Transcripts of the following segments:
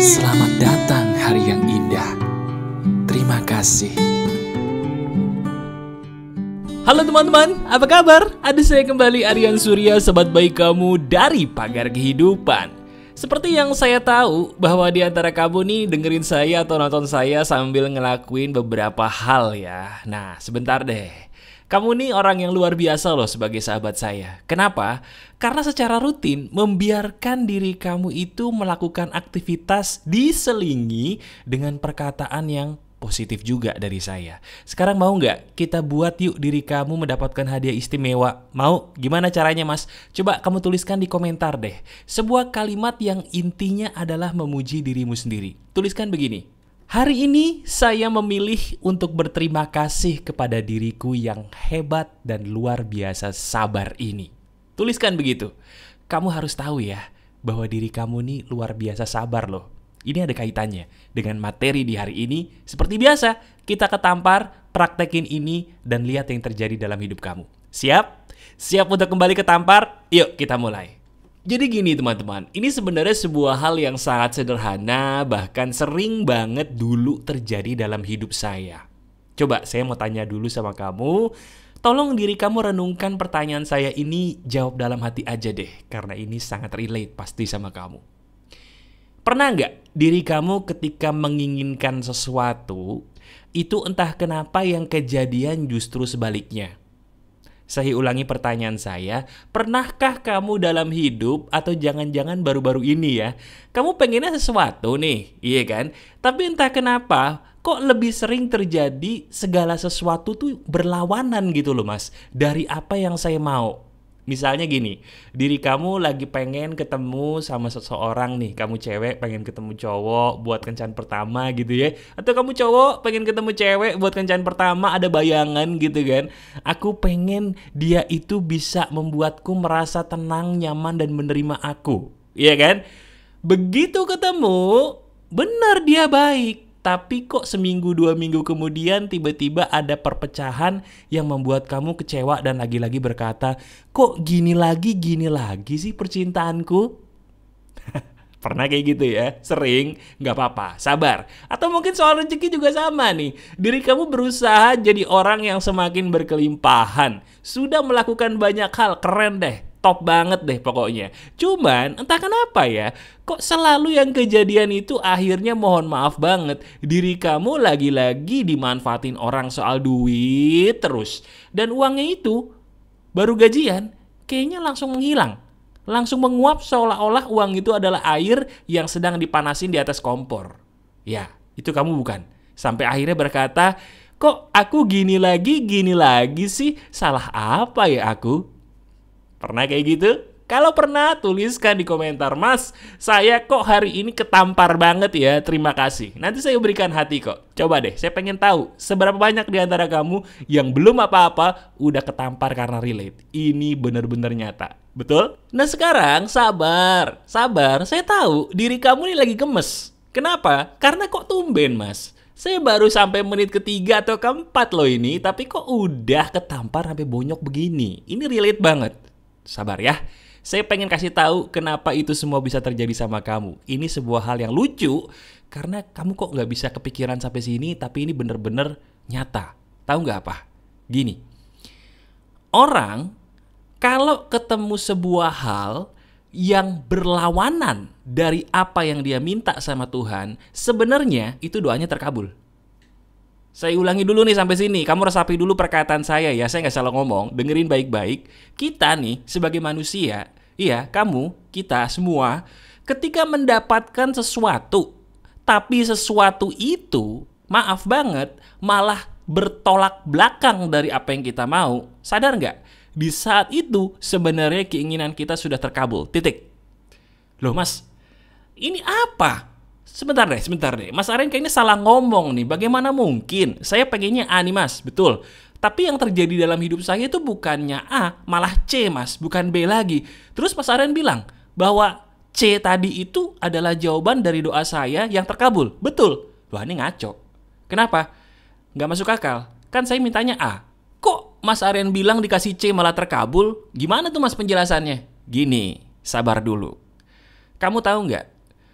Selamat datang hari yang indah. Terima kasih. Halo teman-teman, apa kabar? Ada saya kembali, Aryan Surya, sahabat baik kamu dari Pagar Kehidupan. Seperti yang saya tahu bahwa di antara kamu nih dengerin saya atau nonton saya sambil ngelakuin beberapa hal ya. Nah, sebentar deh. Kamu nih orang yang luar biasa loh sebagai sahabat saya. Kenapa? Karena secara rutin membiarkan diri kamu itu melakukan aktivitas diselingi dengan perkataan yang positif juga dari saya. Sekarang mau nggak kita buat yuk diri kamu mendapatkan hadiah istimewa? Mau? Gimana caranya mas? Coba kamu tuliskan di komentar deh. Sebuah kalimat yang intinya adalah memuji dirimu sendiri. Tuliskan begini. Hari ini saya memilih untuk berterima kasih kepada diriku yang hebat dan luar biasa sabar ini. Tuliskan begitu. Kamu harus tahu ya bahwa diri kamu nih luar biasa sabar loh. Ini ada kaitannya dengan materi di hari ini. Seperti biasa, kita ketampar, praktekin ini, dan lihat yang terjadi dalam hidup kamu. Siap? Siap untuk kembali ketampar? Yuk kita mulai. Jadi gini teman-teman, ini sebenarnya sebuah hal yang sangat sederhana, bahkan sering banget dulu terjadi dalam hidup saya. Coba saya mau tanya dulu sama kamu, tolong diri kamu renungkan pertanyaan saya ini, jawab dalam hati aja deh, karena ini sangat relate pasti sama kamu. Pernah nggak diri kamu ketika menginginkan sesuatu, itu entah kenapa yang kejadian justru sebaliknya? Saya ulangi pertanyaan saya, pernahkah kamu dalam hidup atau jangan-jangan baru-baru ini ya, kamu pengennya sesuatu nih, iya kan? Tapi entah kenapa, kok lebih sering terjadi segala sesuatu tuh berlawanan gitu loh mas, dari apa yang saya mau. Misalnya gini, diri kamu lagi pengen ketemu sama seseorang nih, kamu cewek pengen ketemu cowok buat kencan pertama gitu ya, atau kamu cowok pengen ketemu cewek buat kencan pertama, ada bayangan gitu kan. Aku pengen dia itu bisa membuatku merasa tenang, nyaman dan menerima aku, iya kan? Begitu ketemu, benar dia baik. Tapi kok seminggu 2 minggu kemudian tiba-tiba ada perpecahan yang membuat kamu kecewa dan lagi-lagi berkata, kok gini lagi sih percintaanku? Pernah kayak gitu ya? Sering? Nggak apa-apa, sabar. Atau mungkin soal rezeki juga sama nih. Diri kamu berusaha jadi orang yang semakin berkelimpahan. Sudah melakukan banyak hal, keren deh. Top banget deh pokoknya. Cuman entah kenapa ya, kok selalu yang kejadian itu akhirnya mohon maaf banget, diri kamu lagi-lagi dimanfaatin orang soal duit terus. Dan uangnya itu baru gajian kayaknya langsung menghilang. Langsung menguap seolah-olah uang itu adalah air yang sedang dipanasin di atas kompor. Ya, itu kamu bukan. Sampai akhirnya berkata, kok aku gini lagi sih? Salah apa ya aku? Pernah kayak gitu? Kalau pernah, tuliskan di komentar, Mas, saya kok hari ini ketampar banget ya, terima kasih. Nanti saya berikan hati kok. Coba deh, saya pengen tahu seberapa banyak di antara kamu yang belum apa-apa udah ketampar karena relate. Ini bener-bener nyata, betul? Nah sekarang, sabar, saya tahu diri kamu ini lagi gemes. Kenapa? Karena kok tumben, Mas? Saya baru sampai menit ketiga atau keempat loh ini, tapi kok udah ketampar sampai bonyok begini. Ini relate banget. Sabar ya, saya pengen kasih tahu kenapa itu semua bisa terjadi sama kamu. Ini sebuah hal yang lucu, karena kamu kok gak bisa kepikiran sampai sini, tapi ini bener-bener nyata. Tahu gak apa? Gini, orang kalau ketemu sebuah hal yang berlawanan dari apa yang dia minta sama Tuhan, sebenarnya itu doanya terkabul. Saya ulangi dulu nih sampai sini. Kamu resapi dulu perkataan saya ya. Saya nggak salah ngomong. Dengerin baik-baik. Kita nih sebagai manusia, iya kamu, kita semua, ketika mendapatkan sesuatu, tapi sesuatu itu, maaf banget, malah bertolak belakang dari apa yang kita mau. Sadar nggak? Di saat itu sebenarnya keinginan kita sudah terkabul. Titik. Loh mas, ini apa? Sebentar deh. Mas Aryan kayaknya salah ngomong nih. Bagaimana mungkin? Saya pengennya A nih mas, betul. Tapi yang terjadi dalam hidup saya itu bukannya A, malah C mas, bukan B lagi. Terus Mas Aryan bilang bahwa C tadi itu adalah jawaban dari doa saya yang terkabul. Betul. Wah ini ngaco. Kenapa? Nggak masuk akal. Kan saya mintanya A. Kok Mas Aryan bilang dikasih C malah terkabul? Gimana tuh mas penjelasannya? Gini, sabar dulu. Kamu tahu nggak?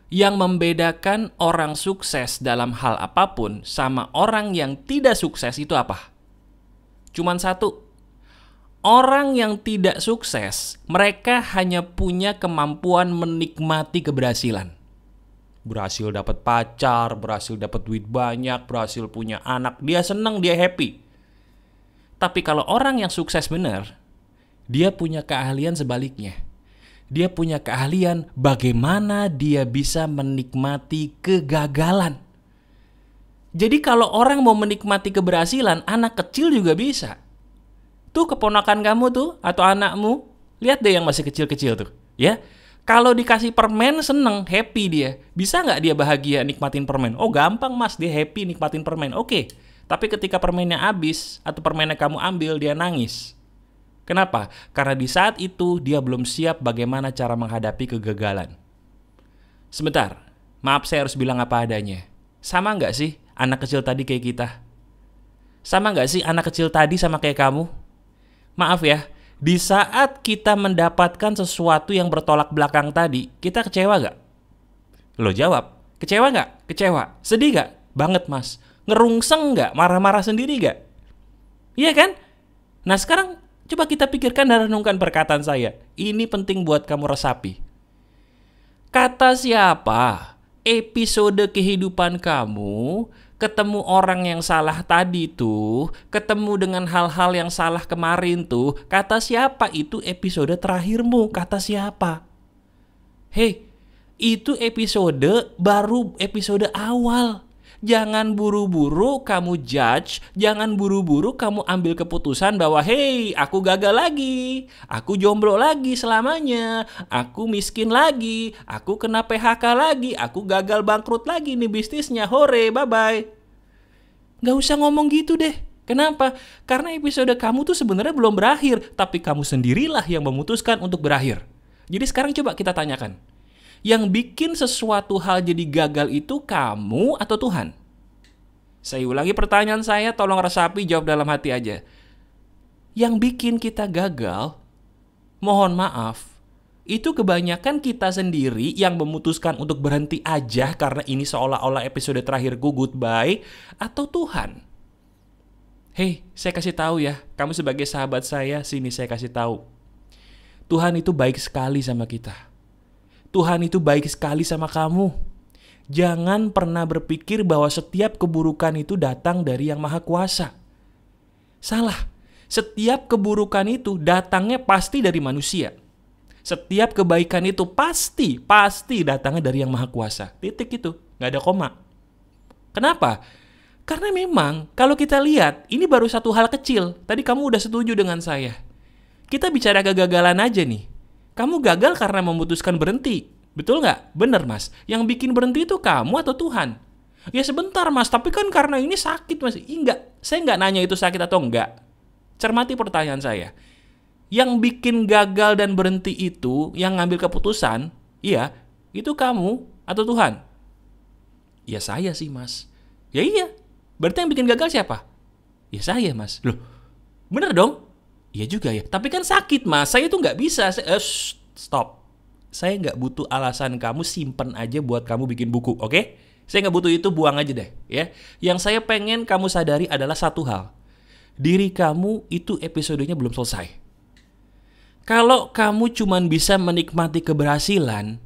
Yang membedakan orang sukses dalam hal apapun sama orang yang tidak sukses itu apa? Cuman satu. Orang yang tidak sukses, mereka hanya punya kemampuan menikmati keberhasilan. Berhasil dapat pacar, berhasil dapat duit banyak, berhasil punya anak, dia senang, dia happy. Tapi kalau orang yang sukses benar, dia punya keahlian sebaliknya. Dia punya keahlian bagaimana dia bisa menikmati kegagalan. Jadi kalau orang mau menikmati keberhasilan, anak kecil juga bisa. Tuh keponakan kamu tuh atau anakmu, lihat deh yang masih kecil-kecil tuh, ya. Kalau dikasih permen seneng, happy dia. Bisa nggak dia bahagia nikmatin permen? Oh gampang mas, dia happy nikmatin permen. Oke. Tapi ketika permennya habis atau permennya kamu ambil, dia nangis. Kenapa? Karena di saat itu dia belum siap bagaimana cara menghadapi kegagalan. Sebentar, maaf saya harus bilang apa adanya. Sama nggak sih anak kecil tadi kayak kita? Sama nggak sih anak kecil tadi sama kayak kamu? Maaf ya, di saat kita mendapatkan sesuatu yang bertolak belakang tadi, kita kecewa nggak? Lo jawab, kecewa nggak? Kecewa. Sedih nggak? Banget mas. Ngerungseng nggak? Marah-marah sendiri nggak? Iya kan? Nah sekarang coba kita pikirkan dan renungkan perkataan saya. Ini penting buat kamu resapi. Kata siapa? Episode kehidupan kamu, ketemu orang yang salah tadi tuh, ketemu dengan hal-hal yang salah kemarin tuh, kata siapa itu episode terakhirmu? Kata siapa? Hei, itu episode baru episode awal. Jangan buru-buru kamu judge, jangan buru-buru kamu ambil keputusan bahwa hey, aku gagal lagi, aku jomblo lagi selamanya, aku miskin lagi, aku kena PHK lagi, aku gagal bangkrut lagi nih bisnisnya, hore, bye-bye. Gak usah ngomong gitu deh. Kenapa? Karena episode kamu tuh sebenarnya belum berakhir, tapi kamu sendirilah yang memutuskan untuk berakhir. Jadi sekarang coba kita tanyakan. Yang bikin sesuatu hal jadi gagal itu kamu atau Tuhan? Saya ulangi pertanyaan saya, tolong resapi, jawab dalam hati aja. Yang bikin kita gagal, mohon maaf, itu kebanyakan kita sendiri yang memutuskan untuk berhenti aja karena ini seolah-olah episode terakhirku, goodbye, atau Tuhan? Hei, saya kasih tahu ya, kamu sebagai sahabat saya, sini saya kasih tahu. Tuhan itu baik sekali sama kita. Tuhan itu baik sekali sama kamu. Jangan pernah berpikir bahwa setiap keburukan itu datang dari Yang Maha Kuasa. Salah. Setiap keburukan itu datangnya pasti dari manusia. Setiap kebaikan itu pasti datangnya dari Yang Maha Kuasa. Titik itu, gak ada koma. Kenapa? Karena memang kalau kita lihat, ini baru satu hal kecil. Tadi kamu udah setuju dengan saya. Kita bicara kegagalan aja nih. Kamu gagal karena memutuskan berhenti. Betul nggak? Bener mas. Yang bikin berhenti itu kamu atau Tuhan? Ya sebentar mas, tapi kan karena ini sakit mas. Enggak, saya nggak nanya itu sakit atau enggak. Cermati pertanyaan saya. Yang bikin gagal dan berhenti itu, yang ngambil keputusan, iya, itu kamu atau Tuhan? Ya saya sih mas. Ya iya, berarti yang bikin gagal siapa? Ya saya mas. Loh, bener dong? Iya juga ya, tapi kan sakit mas, saya tuh nggak bisa. Stop, saya nggak butuh alasan kamu, simpen aja buat kamu bikin buku, oke? Saya nggak butuh itu, buang aja deh, ya. Yang saya pengen kamu sadari adalah satu hal, diri kamu itu episodenya belum selesai. Kalau kamu cuman bisa menikmati keberhasilan,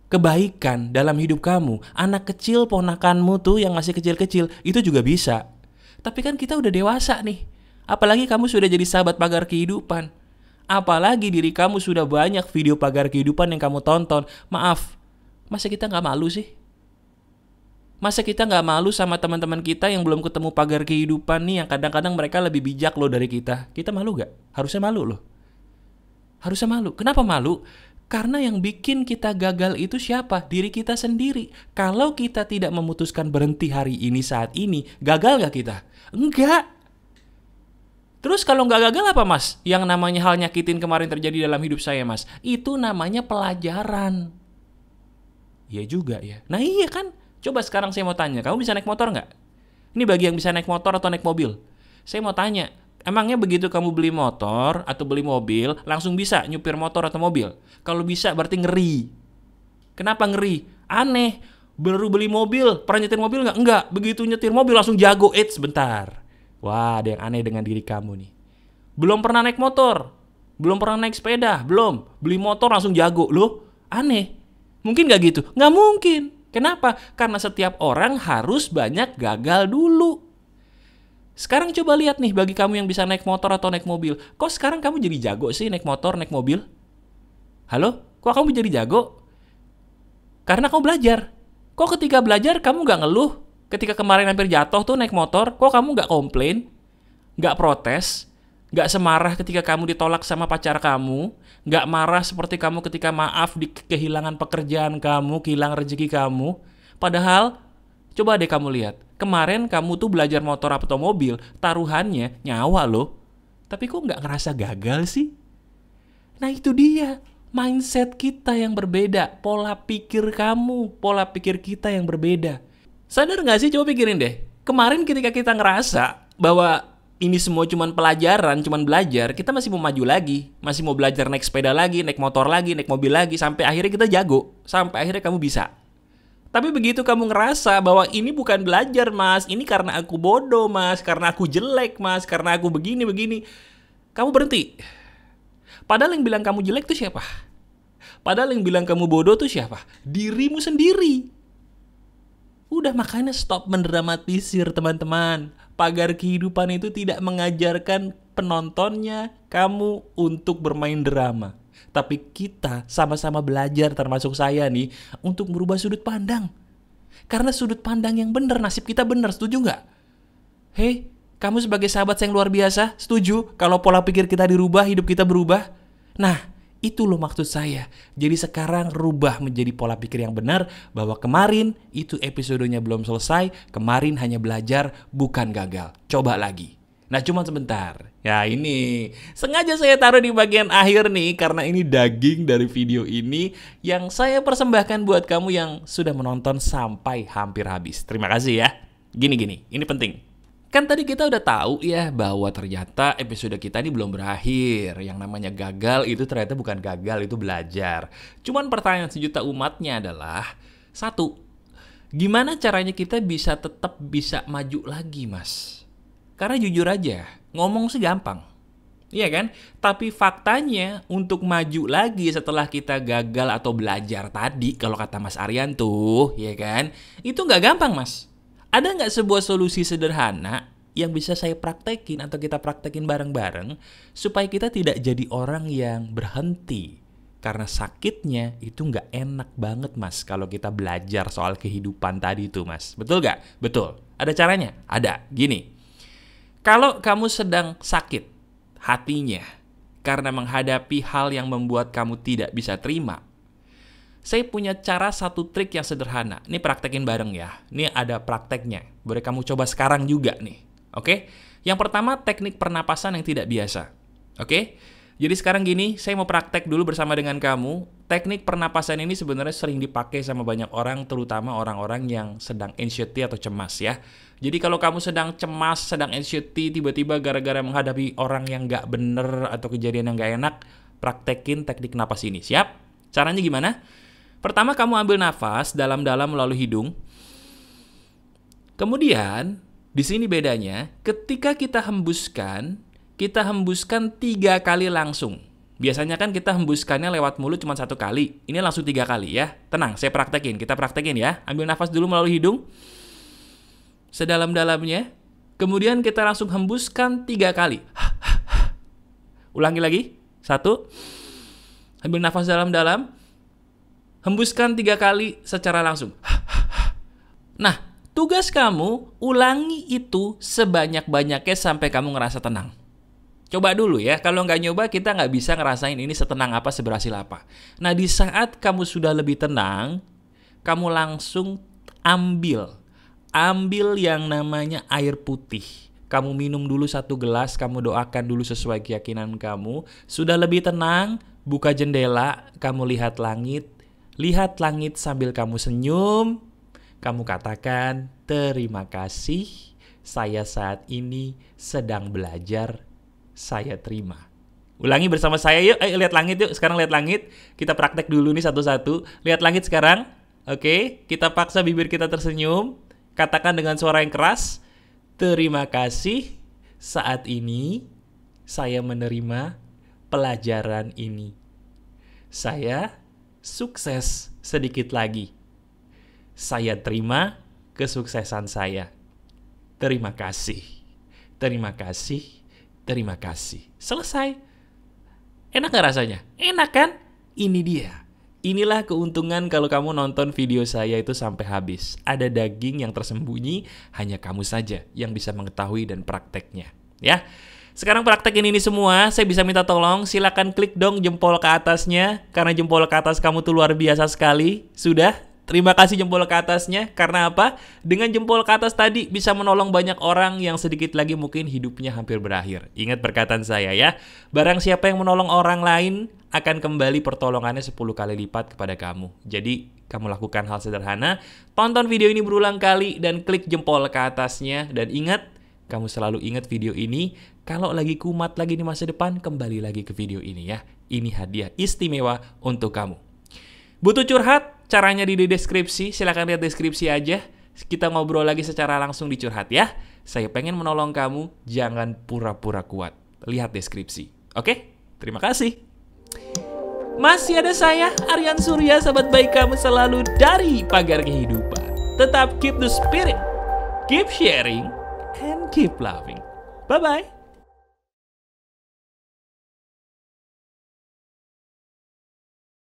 kebaikan dalam hidup kamu, anak kecil ponakanmu tuh yang masih kecil-kecil itu juga bisa. Tapi kan kita udah dewasa nih. Apalagi kamu sudah jadi sahabat pagar kehidupan. Apalagi diri kamu sudah banyak video pagar kehidupan yang kamu tonton. Maaf, masa kita gak malu sih? Masa kita gak malu sama teman-teman kita yang belum ketemu pagar kehidupan nih, yang kadang-kadang mereka lebih bijak loh dari kita? Kita malu gak? Harusnya malu loh. Harusnya malu. Kenapa malu? Karena yang bikin kita gagal itu siapa? Diri kita sendiri. Kalau kita tidak memutuskan berhenti hari ini saat ini, gagal gak kita? Enggak. Terus kalau nggak gagal apa mas? Yang namanya hal nyakitin kemarin terjadi dalam hidup saya mas. Itu namanya pelajaran. Iya juga ya. Nah iya kan. Coba sekarang saya mau tanya. Kamu bisa naik motor nggak? Ini bagi yang bisa naik motor atau naik mobil. Saya mau tanya. Emangnya begitu kamu beli motor atau beli mobil, langsung bisa nyupir motor atau mobil? Kalau bisa berarti ngeri. Kenapa ngeri? Aneh. Baru beli mobil, pernah nyetir mobil nggak? Enggak. Begitu nyetir mobil langsung jago. Sebentar. Wah, ada yang aneh dengan diri kamu nih. Belum pernah naik motor, belum pernah naik sepeda, belum. Beli motor langsung jago. Loh, aneh. Mungkin nggak gitu? Nggak mungkin. Kenapa? Karena setiap orang harus banyak gagal dulu. Sekarang coba lihat nih bagi kamu yang bisa naik motor atau naik mobil. Kok sekarang kamu jadi jago sih naik motor, naik mobil? Halo? Kok kamu jadi jago? Karena kamu belajar. Kok ketika belajar kamu nggak ngeluh? Ketika kemarin hampir jatuh tuh naik motor, kok kamu nggak komplain? Nggak protes? Nggak semarah ketika kamu ditolak sama pacar kamu? Nggak marah seperti kamu ketika maaf di kehilangan pekerjaan kamu, kehilangan rezeki kamu? Padahal, coba deh kamu lihat. Kemarin kamu tuh belajar motor atau mobil, taruhannya nyawa loh. Tapi kok nggak ngerasa gagal sih? Nah itu dia. Mindset kita yang berbeda, pola pikir kamu, pola pikir kita yang berbeda. Sadar gak sih? Coba pikirin deh. Kemarin ketika kita ngerasa bahwa ini semua cuman pelajaran, cuman belajar, kita masih mau maju lagi. Masih mau belajar naik sepeda lagi, naik motor lagi, naik mobil lagi, sampai akhirnya kita jago. Sampai akhirnya kamu bisa. Tapi begitu kamu ngerasa bahwa ini bukan belajar mas, ini karena aku bodoh mas, karena aku jelek mas, karena aku begini-begini, kamu berhenti. Padahal yang bilang kamu jelek tuh siapa? Padahal yang bilang kamu bodoh tuh siapa? Dirimu sendiri. Udah makanya stop mendramatisir teman-teman. Pagar kehidupan itu tidak mengajarkan penontonnya kamu untuk bermain drama. Tapi kita sama-sama belajar termasuk saya nih untuk merubah sudut pandang. Karena sudut pandang yang benar, nasib kita benar, setuju nggak? Hei, kamu sebagai sahabat yang luar biasa, setuju kalau pola pikir kita dirubah, hidup kita berubah? Nah, itu loh maksud saya. Jadi sekarang rubah menjadi pola pikir yang benar bahwa kemarin itu episodenya belum selesai, kemarin hanya belajar, bukan gagal. Coba lagi. Nah, cuma sebentar. Ya ini sengaja saya taruh di bagian akhir nih karena ini daging dari video ini yang saya persembahkan buat kamu yang sudah menonton sampai hampir habis. Terima kasih ya. Gini, ini penting. Kan tadi kita udah tahu ya bahwa ternyata episode kita ini belum berakhir. Yang namanya gagal itu ternyata bukan gagal, itu belajar. Cuman pertanyaan sejuta umatnya adalah, satu, gimana caranya kita bisa tetap bisa maju lagi mas? Karena jujur aja, ngomong sih gampang. Iya kan? Tapi faktanya untuk maju lagi setelah kita gagal atau belajar tadi, kalau kata Mas Aryan tuh, ya kan? Itu nggak gampang mas. Ada nggak sebuah solusi sederhana yang bisa saya praktekin atau kita praktekin bareng-bareng supaya kita tidak jadi orang yang berhenti? Karena sakitnya itu nggak enak banget mas kalau kita belajar soal kehidupan tadi itu mas. Betul nggak? Betul. Ada caranya? Ada. Gini, kalau kamu sedang sakit hatinya karena menghadapi hal yang membuat kamu tidak bisa terima, saya punya cara satu trik yang sederhana. Ini praktekin bareng ya. Ini ada prakteknya. Boleh kamu coba sekarang juga nih. Oke? Yang pertama, teknik pernapasan yang tidak biasa. Oke? Jadi sekarang gini, saya mau praktek dulu bersama dengan kamu. Teknik pernapasan ini sebenarnya sering dipakai sama banyak orang, terutama orang-orang yang sedang anxiety atau cemas ya. Jadi kalau kamu sedang cemas, sedang anxiety, tiba-tiba gara-gara menghadapi orang yang nggak bener atau kejadian yang nggak enak, praktekin teknik napas ini. Siap? Caranya gimana? Pertama kamu ambil nafas dalam-dalam melalui hidung. Kemudian, di sini bedanya, ketika kita hembuskan 3 kali langsung. Biasanya kan kita hembuskannya lewat mulut cuma 1 kali. Ini langsung 3 kali ya. Tenang, saya praktekin. Kita praktekin ya. Ambil nafas dulu melalui hidung. Sedalam-dalamnya. Kemudian kita langsung hembuskan 3 kali. Ulangi lagi. 1. Ambil nafas dalam-dalam. Hembuskan 3 kali secara langsung. Nah, tugas kamu ulangi itu sebanyak-banyaknya sampai kamu ngerasa tenang. Coba dulu ya, kalau nggak nyoba kita nggak bisa ngerasain ini setenang apa, seberhasil apa. Nah, di saat kamu sudah lebih tenang, kamu langsung ambil yang namanya air putih. Kamu minum dulu 1 gelas, kamu doakan dulu sesuai keyakinan kamu. Sudah lebih tenang, buka jendela, kamu lihat langit sambil kamu senyum. Kamu katakan, terima kasih, saya saat ini sedang belajar, saya terima. Ulangi bersama saya yuk, ayo lihat langit yuk, sekarang lihat langit. Kita praktek dulu nih satu-satu. Lihat langit sekarang. Oke, kita paksa bibir kita tersenyum. Katakan dengan suara yang keras, terima kasih, saat ini saya menerima pelajaran ini. Saya sukses sedikit lagi. Saya terima kesuksesan saya. Terima kasih. Terima kasih. Terima kasih. Selesai. Enak gak rasanya? Enak kan? Ini dia. Inilah keuntungan kalau kamu nonton video saya itu sampai habis. Ada daging yang tersembunyi, hanya kamu saja yang bisa mengetahui dan prakteknya. Ya. Sekarang praktekin ini semua, saya bisa minta tolong, silakan klik dong jempol ke atasnya, karena jempol ke atas kamu tuh luar biasa sekali. Sudah? Terima kasih jempol ke atasnya, karena apa? Dengan jempol ke atas tadi bisa menolong banyak orang yang sedikit lagi mungkin hidupnya hampir berakhir. Ingat perkataan saya ya, barang siapa yang menolong orang lain akan kembali pertolongannya 10 kali lipat kepada kamu. Jadi, kamu lakukan hal sederhana, tonton video ini berulang kali dan klik jempol ke atasnya. Dan ingat, kamu selalu ingat video ini, kalau lagi kumat lagi di masa depan, kembali lagi ke video ini ya. Ini hadiah istimewa untuk kamu. Butuh curhat? Caranya di deskripsi, silahkan lihat deskripsi aja. Kita ngobrol lagi secara langsung di curhat ya. Saya pengen menolong kamu, jangan pura-pura kuat. Lihat deskripsi. Oke? Terima kasih. Masih ada saya, Aryan Surya, sahabat baik kamu selalu dari Pagar Kehidupan. Tetap keep the spirit, keep sharing, and keep loving. Bye-bye.